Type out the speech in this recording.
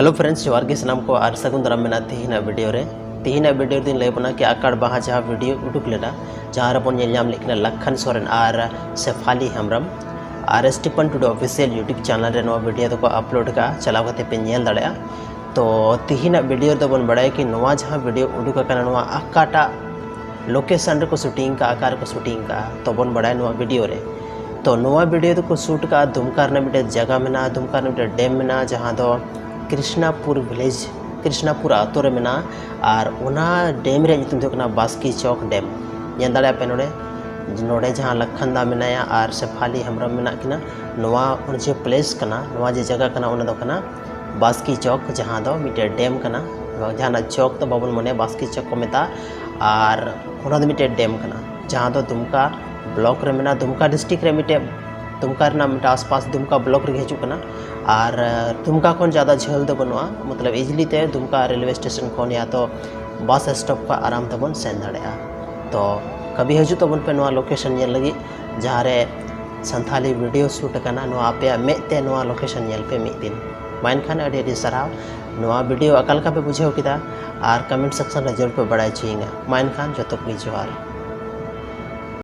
Hello friends जोहार गे सानाम को are सगुन दाराम मेना तेहिना वीडियो दिन लैबना कि आकाड़ बाहा जहाँ वीडियो उडुक लेना जहाँ रबन नेलनाम लेकिन लखन सोरेन आर शेफाली हेम्ब्रम आर Stephen Tudu official YouTube channel रे वीडियो को अपलोड का चलाव करते पे नेल दाड़ा। तो तेहिना वीडियो दो बन बड़ाय कि नवा जहाँ वीडियो उडुक करना नवा आकाटा लोकेशन रे को शूटिंग का आकार को शूटिंग का तो बन बड़ाय नवा वीडियो रे। तो नवा वीडियो को शूट का दुमका रे मिटे जगह मेना दुमका रे मिटे डैम मेना जहाँ दो कृष्णापुर विलेज कृष्णापुर आतो रे मेना और उना डैम रे नितुम दोकना बास्की चौक डैम नेल दाड़ा पे नोडे जहाँ लखन दा मेनाया और शेफाली हेम्ब्रम मेना किना नवा उन जे प्लेस कना नवा जे जगह कना उना दो कना बास्की चौक जहाँ दो मिटे डैम कना जहाँ चौक तो बाबन मने बास्की चौक को मेता और उना दो मिटे डैम कना जहाँ दो दुमका ब्लॉक रे मेना दुमका डिस्ट्रिक्ट रे मिटे दुमका मिटे आसपास दुमका ब्लॉक रे हजूकना और दुमका खन ज़्यादा झेल दो बनुआ मतलब इजिली ते दुमका रेलवे स्टेशन खन या तो बस स्टॉप का आराम तबन सेन दाड़ा। तो कभी हजू तबन पे नवा लोकेशन नेल लगी जहाँ रे संथाली वीडियो शूट करना नवा पे मेते नवा लोकेशन नेल पे मिद दिन माइन खान अड़ी साराव नवा वीडियो अकाल का पे बुझाव किदा और कमेंट सेक्शन रे जरूर पे बड़ाई चाहिए माइन खान जो तो जोहार।